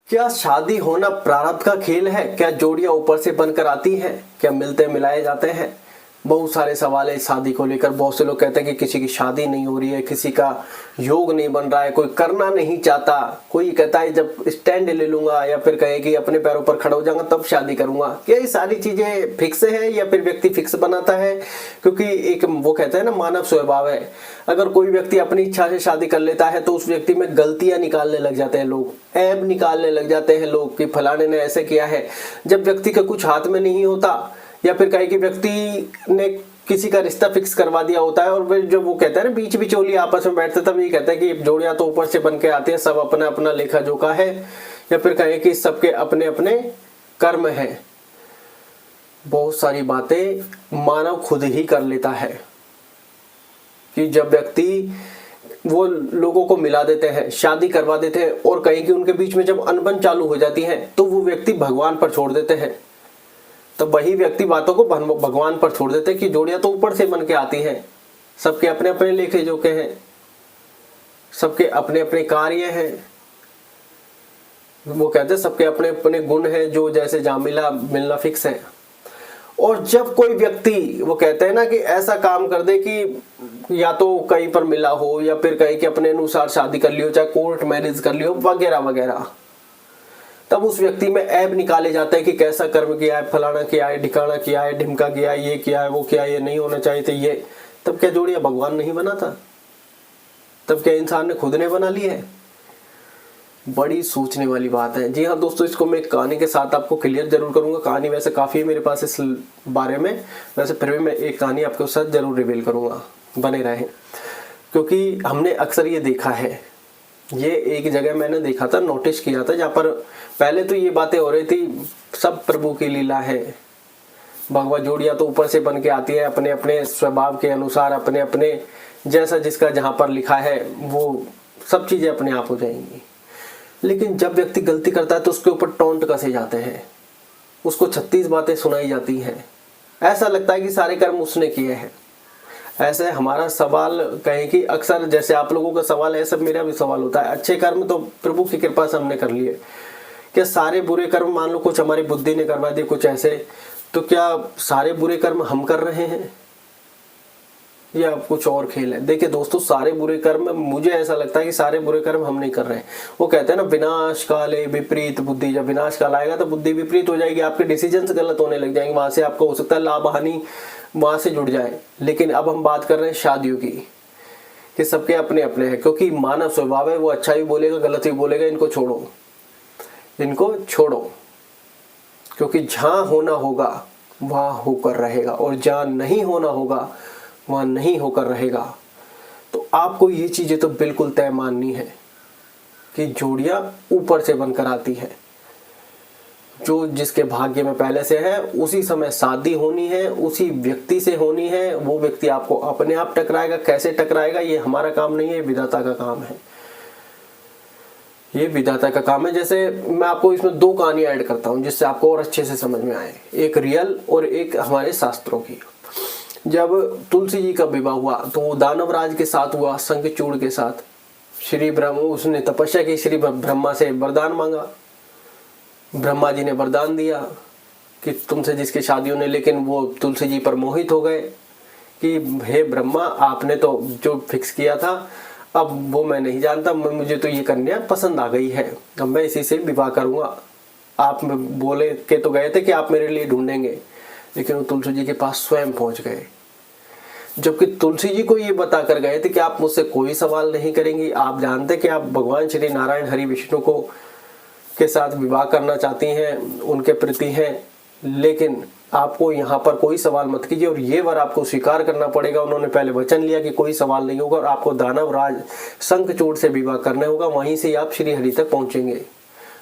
क्या शादी होना प्रारब्ध का खेल है? क्या जोड़ियां ऊपर से बनकर आती हैं? क्या मिलते मिलाए जाते हैं? बहुत सारे सवाल है इस शादी को लेकर। बहुत से लोग कहते हैं कि किसी की शादी नहीं हो रही है, किसी का योग नहीं बन रहा है, कोई करना नहीं चाहता, कोई कहता है जब स्टैंड ले लूंगा या फिर कहे कि अपने पैरों पर खड़ा हो जाऊंगा तब शादी करूंगा। क्या ये सारी चीजें फिक्स है या फिर व्यक्ति फिक्स बनाता है? क्योंकि एक वो कहते हैं ना, मानव स्वभाव है। अगर कोई व्यक्ति अपनी इच्छा से शादी कर लेता है तो उस व्यक्ति में गलतियां निकालने लग जाते हैं लोग, ऐब निकालने लग जाते हैं लोग कि फलाने ने ऐसे किया है। जब व्यक्ति के कुछ हाथ में नहीं होता या फिर कहे कि व्यक्ति ने किसी का रिश्ता फिक्स करवा दिया होता है और फिर जो वो कहता है ना बीच बिचौली आपस में बैठते, तब ये कहता है कि जोड़ियां तो ऊपर से बन के आती है, सब अपना अपना लेखा जोखा है, या फिर कहे कि सबके अपने अपने कर्म है। बहुत सारी बातें मानव खुद ही कर लेता है कि जब व्यक्ति वो लोगों को मिला देते हैं, शादी करवा देते हैं और कहीं कि उनके बीच में जब अनबन चालू हो जाती है तो वो व्यक्ति भगवान पर छोड़ देते हैं। तो वही व्यक्ति बातों को भगवान पर छोड़ देते हैं कि जोड़ियां तो ऊपर से बन के आती हैं, सबके अपने अपने लेखे जोखे हैं, सबके अपने अपने कार्य हैं। वो कहते हैं सबके अपने अपने गुण हैं, जो जैसे जा मिला मिलना फिक्स है। और जब कोई व्यक्ति वो कहते हैं ना कि ऐसा काम कर दे कि या तो कहीं पर मिला हो या फिर कहीं कि अपने अनुसार शादी कर लियो, चाहे कोर्ट मैरिज कर लियो वगैरह वगैरह, तब उस व्यक्ति में ऐब निकाले जाता है कि कैसा कर्म किया है, फलाना किया है, ढिकाना किया है, ढिमका किया है, ये किया है, वो किया है, ये नहीं होना चाहिए था ये। तब क्या जोड़ियां भगवान नहीं बना था? तब क्या इंसान ने खुद ने बना ली है? बड़ी सोचने वाली बात है। जी हाँ दोस्तों, इसको मैं कहानी के साथ आपको क्लियर जरूर करूंगा। कहानी वैसे काफी है मेरे पास इस बारे में, वैसे फिर भी मैं एक कहानी आपके साथ जरूर रिवील करूंगा, बने रहें। क्योंकि हमने अक्सर ये देखा है, ये एक जगह मैंने देखा था, नोटिस किया था, जहाँ पर पहले तो ये बातें हो रही थी सब प्रभु की लीला है, भगवत जोड़ियां तो ऊपर से बन के आती है, अपने अपने स्वभाव के अनुसार, अपने अपने जैसा जिसका जहां पर लिखा है वो सब चीजें अपने आप हो जाएंगी। लेकिन जब व्यक्ति गलती करता है तो उसके ऊपर टोंट कसे जाते हैं, उसको 36 बातें सुनाई जाती हैं, ऐसा लगता है कि सारे कर्म उसने किए हैं। ऐसे हमारा सवाल कहें कि अक्सर जैसे आप लोगों का सवाल है, सब मेरा भी सवाल होता है, अच्छे कर्म तो प्रभु की कृपा से हमने कर लिए, क्या सारे बुरे कर्म मान लो कुछ हमारी बुद्धि ने करवा दिए कुछ ऐसे, तो क्या सारे बुरे कर्म हम कर रहे हैं या कुछ और खेल है? देखिए दोस्तों, सारे बुरे कर्म, मुझे ऐसा लगता है कि सारे बुरे कर्म हम नहीं कर रहे हैं। वो कहते हैं ना विनाश काले विपरीत बुद्धि, जब विनाश काल आएगा तो बुद्धि विपरीत हो जाएगी, आपके डिसीजंस गलत होने लग जाएंगे, वहां से आपको हो सकता है लाभ हानि वहां से जुड़ जाए। लेकिन अब हम बात कर रहे हैं शादियों की, कि सबके अपने अपने हैं, क्योंकि मानव स्वभाव है, वो अच्छा भी बोलेगा गलत भी बोलेगा, इनको छोड़ो, इनको छोड़ो, क्योंकि जहां होना होगा वहां होकर रहेगा और जहां नहीं होना होगा वहां नहीं होकर रहेगा। तो आपको ये चीजें तो बिल्कुल तय माननी है कि जोड़ियां ऊपर से बनकर आती है, जो जिसके भाग्य में पहले से है उसी समय शादी होनी है, उसी व्यक्ति से होनी है। वो व्यक्ति आपको अपने आप टकराएगा, कैसे टकराएगा ये हमारा काम नहीं है, विधाता का काम है, ये विधाता का काम है। जैसे मैं आपको इसमें 2 कहानियां ऐड करता हूं जिससे आपको और अच्छे से समझ में आए, एक रियल और एक हमारे शास्त्रों की। जब तुलसी जी का विवाह हुआ तो वो दानवराज के साथ हुआ, शंखचूड़ के साथ। श्री ब्रह्म, उसने तपस्या की, श्री ब्रह्मा से वरदान मांगा, ब्रह्मा जी ने वरदान दिया कि तुमसे जिसकी शादी होने, लेकिन वो तुलसी जी पर मोहित हो गए कि हे ब्रह्मा, आपने तो जो फिक्स किया था अब वो मैं नहीं जानता, मुझे तो ये कन्या पसंद आ गई है, अब मैं इसी से विवाह करूंगा। आप बोले के तो गए थे कि आप मेरे लिए ढूंढेंगे, लेकिन वो तुलसी जी के पास स्वयं पहुंच गए, जबकि तुलसी जी को ये बता कर गए थे कि आप मुझसे कोई सवाल नहीं करेंगी, आप जानते कि आप भगवान श्री नारायण हरि विष्णु को के साथ विवाह करना चाहती हैं, उनके प्रति हैं, लेकिन आपको यहाँ पर कोई सवाल मत कीजिए और ये वर आपको स्वीकार करना पड़ेगा। उन्होंने पहले वचन लिया कि कोई सवाल नहीं होगा और आपको दानवराज शंखचूड़ से विवाह करना होगा, वहीं से आप श्री हरि तक पहुंचेंगे।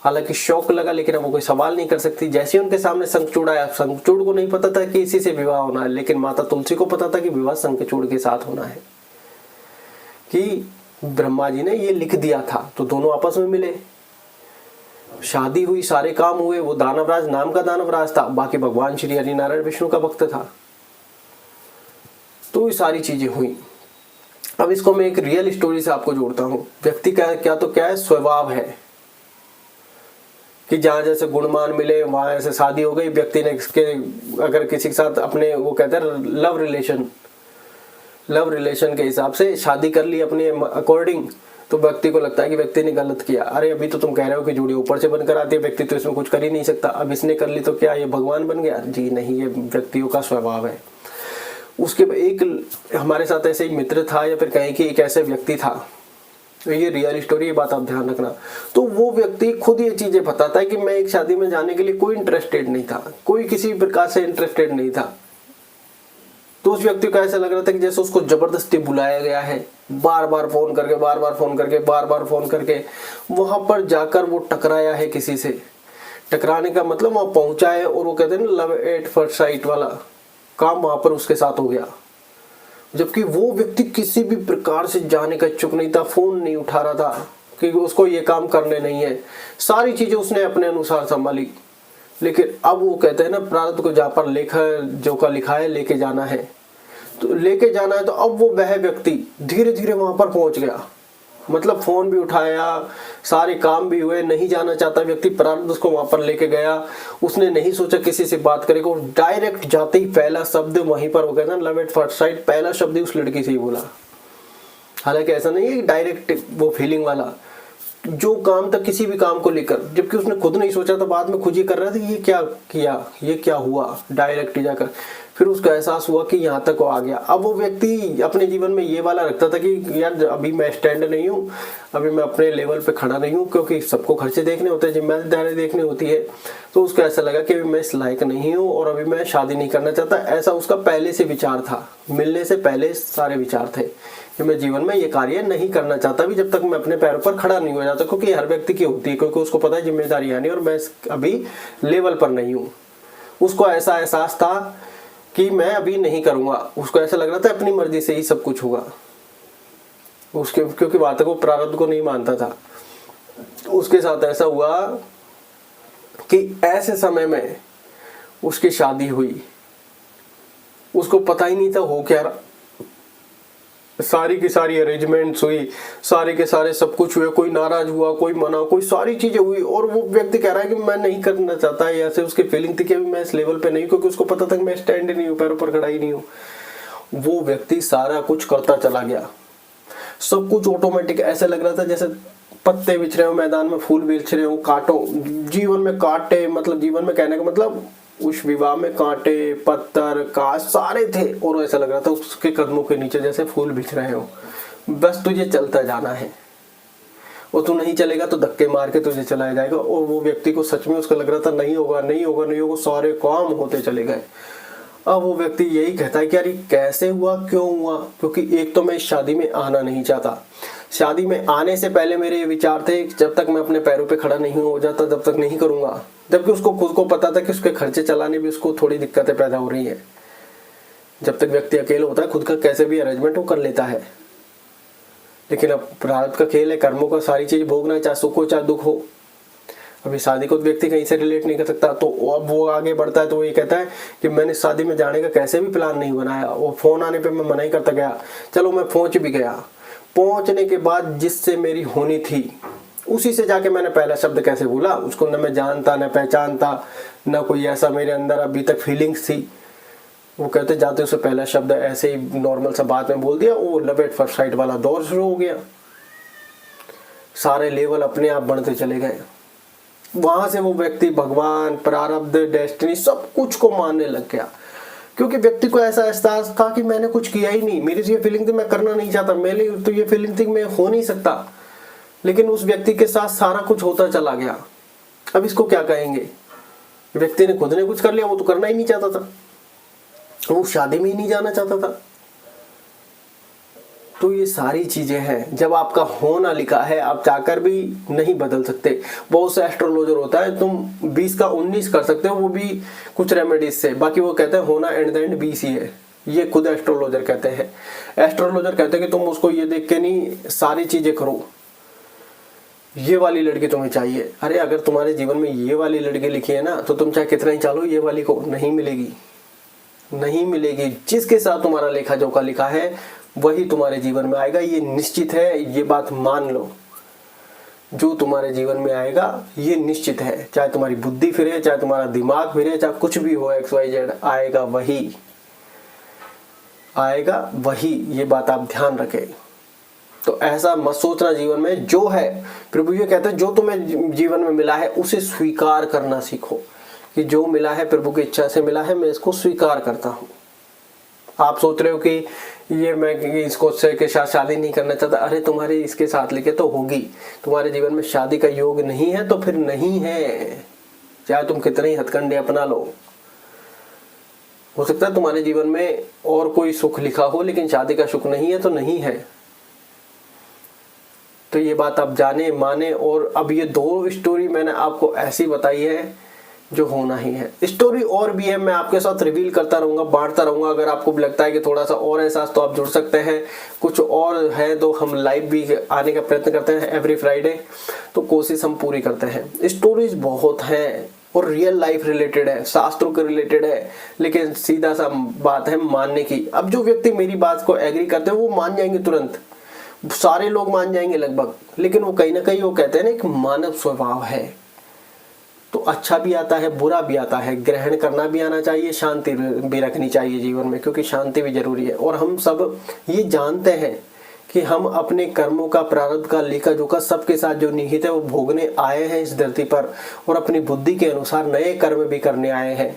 हालांकि शौक लगा, लेकिन अब वो कोई सवाल नहीं कर सकती। जैसे उनके सामने शंखचूड़ आया, शंखचूड़ को नहीं पता था कि इसी से विवाह होना है, लेकिन माता तुलसी को पता था कि विवाह शंखचूड़ के साथ होना है, कि ब्रह्मा जी ने ये लिख दिया था। तो दोनों आपस में मिले, शादी हुई, सारे काम हुए। वो दानवराज नाम का दानवराज था, बाकी भगवान श्री हरि नारायण विष्णु का भक्त था। तो ये सारी चीजें हुई। अब इसको मैं एक रियल स्टोरी से आपको जोड़ता हूं। व्यक्ति का क्या तो क्या है, स्वभाव है। कि जहाँ जैसे गुणमान मिले वहाँ ऐसे शादी हो गई, व्यक्ति ने इसके अगर किसी के साथ अपने वो कहते हैं लव रिलेशन के हिसाब से शादी कर ली अपने अकॉर्डिंग, तो व्यक्ति को लगता है कि व्यक्ति ने गलत किया। अरे अभी तो तुम कह रहे हो कि जोड़ी ऊपर से बनकर आती है, व्यक्ति तो इसमें कुछ कर ही नहीं सकता, अब इसने कर ली तो क्या ये भगवान बन गया? जी नहीं, ये व्यक्तियों का स्वभाव है। उसके एक हमारे साथ ऐसे एक मित्र था, या फिर कहें कि एक ऐसे व्यक्ति था, ये रियल स्टोरी, ये बात आप ध्यान रखना। तो वो व्यक्ति खुद ये चीजें बताता है कि मैं एक शादी में जाने के लिए कोई इंटरेस्टेड नहीं था, कोई किसी प्रकार से इंटरेस्टेड नहीं था। तो उस व्यक्ति को ऐसा लग रहा था कि जैसे उसको जबरदस्ती बुलाया गया है, बार बार फोन करके वहां पर जाकर वो टकराया है किसी से। टकराने का मतलब वहां पहुंचा है, और वो कहते हैं ना लव एट फर्स्ट साइट वाला काम वहां पर उसके साथ हो गया। जबकि वो व्यक्ति किसी भी प्रकार से जाने का इच्छुक नहीं था, फोन नहीं उठा रहा था कि उसको ये काम करने नहीं है, सारी चीजें उसने अपने अनुसार संभाली। लेकिन अब वो कहते हैं ना प्रारब्ध को जहाँ पर जो का लिखा है लेके जाना है, तो लेके जाना है। तो अब वो वह व्यक्ति धीरे धीरे वहां पर पहुंच गया, मतलब फोन भी उठाया, सारे काम भी हुए, नहीं जाना चाहता व्यक्ति, प्रारब्ध उसको वहां पर लेके गया। उसने नहीं सोचा किसी से बात करेगा, और डायरेक्ट जाते ही पहला शब्द वहीं पर वो कहते हैं लव एट फर्स्ट साइट, पहला शब्द ही उस लड़की से ही बोला। हालांकि ऐसा नहीं है डायरेक्ट वो फीलिंग वाला, जो काम था किसी भी काम को लेकर, जबकि उसने खुद नहीं सोचा था, बाद में खुद ही कर रहा था, ये क्या किया, ये क्या हुआ, डायरेक्ट जाकर फिर उसको एहसास हुआ कि यहाँ तक वो आ गया। अब वो व्यक्ति अपने जीवन में ये वाला रखता था कि यार अभी मैं स्टैंड नहीं हूँ, अभी मैं अपने लेवल पे खड़ा नहीं हूँ, क्योंकि सबको खर्चे देखने होते हैं, जिम्मेदारी देखनी होती है। तो उसको ऐसा लगा कि अभी मैं इस लायक नहीं हूँ और अभी मैं शादी नहीं करना चाहता। ऐसा उसका पहले से विचार था, मिलने से पहले सारे विचार थे कि मैं जीवन में ये कार्य नहीं करना चाहता भी, जब तक मैं अपने पैरों पर खड़ा नहीं हो जाता। क्योंकि हर व्यक्ति की होती है, क्योंकि उसको पता है जिम्मेदारियां नहीं और मैं अभी लेवल पर नहीं हूँ। उसको ऐसा एहसास था कि मैं अभी नहीं करूंगा, उसको ऐसा लग रहा था अपनी मर्जी से ही सब कुछ होगा उसके, क्योंकि बातों को प्रारब्ध को नहीं मानता था। उसके साथ ऐसा हुआ कि ऐसे समय में उसकी शादी हुई, उसको पता ही नहीं था हो क्या रहा। सारी की सारी अरेंजमेंट्स हुई, सारे के सारे सब कुछ हुए, कोई नाराज हुआ, कोई मना, कोई सारी चीजें हुई, और वो व्यक्ति कह रहा है कि मैं नहीं करना चाहता है। ऐसे उसकी फीलिंग थी कि अभी मैं इस लेवल पे नहीं, क्योंकि उसको पता था कि मैं स्टैंड ही नहीं हूँ, पैरों पर खड़ा ही नहीं हूँ। वो व्यक्ति सारा कुछ करता चला गया, सब कुछ ऑटोमेटिक, ऐसे लग रहा था जैसे पत्ते बिछ रहे हो मैदान में, फूल बिछ रहे हो, कांटो जीवन में कांटे, मतलब जीवन में कहने का मतलब उस विवाह में कांटे, पत्थर, कांच सारे थे, और ऐसा लग रहा था उसके कदमों के नीचे जैसे फूल बिछ रहे हो। बस तुझे चलता जाना है, और तू नहीं चलेगा तो धक्के मार के तुझे चलाया जाएगा। और वो व्यक्ति को सच में उसका लग रहा था नहीं होगा नहीं होगा नहीं होगा, सारे काम होते चले गए। अब वो व्यक्ति यही कहता है कि यार ये कैसे हुआ, क्यों हुआ? क्योंकि एक तो मैं इस शादी में आना नहीं चाहता, शादी में आने से पहले मेरे ये विचार थे कि जब तक मैं अपने पैरों पे खड़ा नहीं हो जाता तब तक नहीं करूंगा। जबकि उसको खुद को पता था कि उसके खर्चे चलाने भी उसको थोड़ी दिक्कतें पैदा हो रही है। जब तक व्यक्ति अकेले होता है खुद का कैसे भी अरेंजमेंट वो कर लेता है, लेकिन अब प्रारब्ध का खेल है, कर्मों का सारी चीज भोगना है, चाहे सुख हो चाहे दुख हो। अभी शादी को व्यक्ति कहीं से रिलेट नहीं कर सकता, तो अब वो आगे बढ़ता है तो वो ये कहता है कि मैंने शादी में जाने का कैसे भी प्लान नहीं बनाया, वो फोन आने पे मैं मना ही करता गया। चलो मैं पहुंच भी गया, पहुंचने के बाद जिससे मेरी होनी थी उसी से जाके मैंने पहला शब्द कैसे बोला, उसको न मैं जानता न पहचानता, न कोई ऐसा मेरे अंदर अभी तक फीलिंग्स थी। वो कहते जाते उसे पहला शब्द ऐसे ही नॉर्मल सा बात में बोल दिया, वो लव एट फर्स्ट साइट वाला दौर शुरू हो गया। सारे लेवल अपने आप बढ़ते चले गए। वहां से वो व्यक्ति भगवान, प्रारब्ध, डेस्टिनी सब कुछ को मानने लग गया, क्योंकि व्यक्ति को ऐसा एहसास था कि मैंने कुछ किया ही नहीं, मेरी ये फीलिंग थी मैं करना नहीं चाहता, मेरे तो ये फीलिंग थी मैं हो नहीं सकता, लेकिन उस व्यक्ति के साथ सारा कुछ होता चला गया। अब इसको क्या कहेंगे? व्यक्ति ने खुद ने कुछ कर लिया, वो तो करना ही नहीं चाहता था, वो शादी में ही नहीं जाना चाहता था। तो ये सारी चीजें हैं, जब आपका होना लिखा है आप चाहकर भी नहीं बदल सकते। बहुत से एस्ट्रोलॉजर होता है तुम 20 का 19 कर सकते हो, वो भी कुछ रेमेडीज से, बाकी वो कहते हैं होना एंड द एंड 20 ही है। ये खुद एस्ट्रोलॉजर कहते हैं। एस्ट्रोलॉजर कहते हैं कि तुम उसको ये देख के नहीं सारी चीजें करो, ये वाली लड़की तुम्हें चाहिए। अरे अगर तुम्हारे जीवन में ये वाली लड़की लिखी है ना, तो तुम चाहे कितना ही चालो ये वाली को नहीं मिलेगी, नहीं मिलेगी। जिसके साथ तुम्हारा लेखा जोखा लिखा है वही तुम्हारे जीवन में आएगा, ये निश्चित है, ये बात मान लो। जो तुम्हारे जीवन में आएगा ये निश्चित है। चाहे तुम्हारी बुद्धि फिरे, चाहे तुम्हारा दिमाग फिरे, चाहे कुछ भी हो, XYZ आएगा वही, ये बात आप ध्यान रखें। तो ऐसा मत सोचना जीवन में। जो है, प्रभु ये कहते हैं, जो तुम्हें जीवन में मिला है उसे स्वीकार करना सीखो, कि जो मिला है प्रभु की इच्छा से मिला है, मैं इसको स्वीकार करता हूँ। आप सोच रहे हो कि ये मैं इसको के साथ शादी नहीं करना चाहता, अरे तुम्हारे इसके साथ लेके तो होगी। तुम्हारे जीवन में शादी का योग नहीं है तो फिर नहीं है, चाहे तुम कितने ही हथकंडे अपना लो। हो सकता है तुम्हारे जीवन में और कोई सुख लिखा हो, लेकिन शादी का सुख नहीं है तो नहीं है। तो ये बात आप जाने माने। और अब ये 2 स्टोरी मैंने आपको ऐसी बताई है जो होना ही है। स्टोरी और भी है, मैं आपके साथ रिवील करता रहूंगा, बांटता रहूंगा। अगर आपको लगता है कि थोड़ा सा और एहसास, तो आप जुड़ सकते हैं। कुछ और है तो हम लाइव भी आने का प्रयत्न करते हैं एवरी फ्राइडे, तो कोशिश हम पूरी करते हैं। स्टोरीज बहुत हैं और रियल लाइफ रिलेटेड है, शास्त्रों के रिलेटेड है, लेकिन सीधा सा बात है मानने की। अब जो व्यक्ति मेरी बात को एग्री करते हैं वो मान जाएंगे तुरंत, सारे लोग मान जाएंगे लगभग, लेकिन वो कहीं ना कहीं वो कहते हैं ना, एक मानव स्वभाव है। तो अच्छा भी आता है, बुरा भी आता है, ग्रहण करना भी आना चाहिए, शांति भी रखनी चाहिए जीवन में, क्योंकि शांति भी जरूरी है। और हम सब ये जानते हैं कि हम अपने कर्मों का, प्रारब्ध का, लेखा जोखा सबके साथ जो निहित है वो भोगने आए हैं इस धरती पर, और अपनी बुद्धि के अनुसार नए कर्म भी करने आए हैं।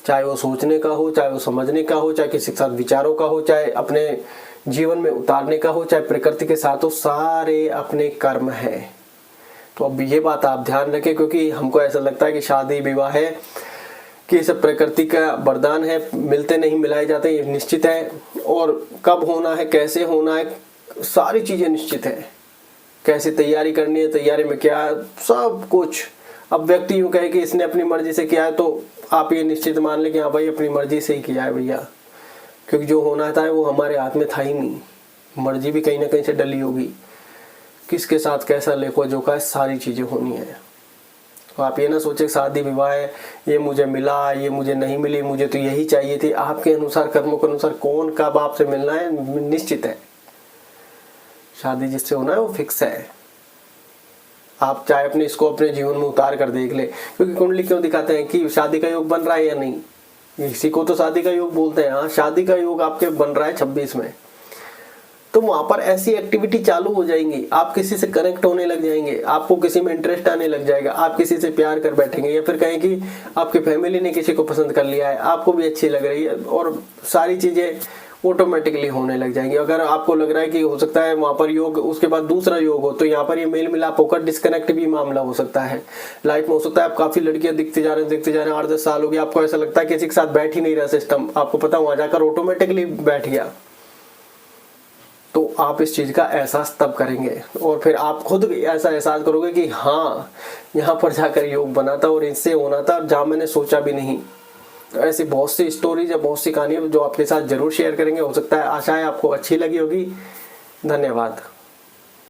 चाहे वो सोचने का हो, चाहे वो समझने का हो, चाहे किसी के साथ विचारों का हो, चाहे अपने जीवन में उतारने का हो, चाहे प्रकृति के साथ हो, सारे अपने कर्म है। तो अब ये बात आप ध्यान रखें, क्योंकि हमको ऐसा लगता है कि शादी विवाह है कि ये सब प्रकृति का वरदान है, मिलते नहीं मिलाए जाते, ये निश्चित है। और कब होना है, कैसे होना है, सारी चीजें निश्चित है। कैसे तैयारी करनी है, तैयारी में क्या, सब कुछ। अब व्यक्ति यूं कहे कि इसने अपनी मर्जी से किया है, तो आप ये निश्चित मान लें कि हाँ भाई अपनी मर्जी से ही किया है भैया, क्योंकि जो होना था वो हमारे हाथ में था ही नहीं। मर्जी भी कहीं ना कहीं से डली होगी, किसके साथ कैसा लेखो जोखा है, सारी चीजें होनी है। तो आप ये ना सोचे शादी विवाह है, ये मुझे मिला, ये मुझे नहीं मिली, मुझे तो यही चाहिए थी। आपके अनुसार, कर्मों के अनुसार कौन कब आपसे मिलना है निश्चित है। शादी जिससे होना है वो फिक्स है। आप चाहे अपने इसको अपने जीवन में उतार कर देख ले, क्योंकि कुंडली क्यों दिखाते हैं कि शादी का योग बन रहा है या नहीं। इसी को तो शादी का योग बोलते हैं। हाँ, शादी का योग आपके बन रहा है 26 में, तो वहां पर ऐसी एक्टिविटी चालू हो जाएंगी, आप किसी से कनेक्ट होने लग जाएंगे, आपको किसी में इंटरेस्ट आने लग जाएगा, आप किसी से प्यार कर बैठेंगे, या फिर कहें कि आपकी फैमिली ने किसी को पसंद कर लिया है, आपको भी अच्छी लग रही है, और सारी चीजें ऑटोमेटिकली होने लग जाएंगी। अगर आपको लग रहा है कि हो सकता है वहां पर योग, उसके बाद दूसरा योग हो, तो यहाँ पर ये मेल मिलाप होकर डिस्कनेक्ट भी मामला हो सकता है। लाइफ में हो सकता है आप काफी लड़कियां दिखते जा रहे हैं, 8-10 साल हो गए, आपको ऐसा लगता है किसी के साथ बैठ ही नहीं रहा सिस्टम, आपको पता वहां जाकर ऑटोमेटिकली बैठ गया। तो आप इस चीज का एहसास तब करेंगे, और फिर आप खुद ऐसा एहसास करोगे कि हाँ, यहाँ पर जाकर योग बना था और इससे होना था जहाँ मैंने सोचा भी नहीं। तो ऐसी बहुत सी स्टोरीज या बहुत सी कहानियां जो आपके साथ जरूर शेयर करेंगे। हो सकता है, आशा है आपको अच्छी लगी होगी। धन्यवाद।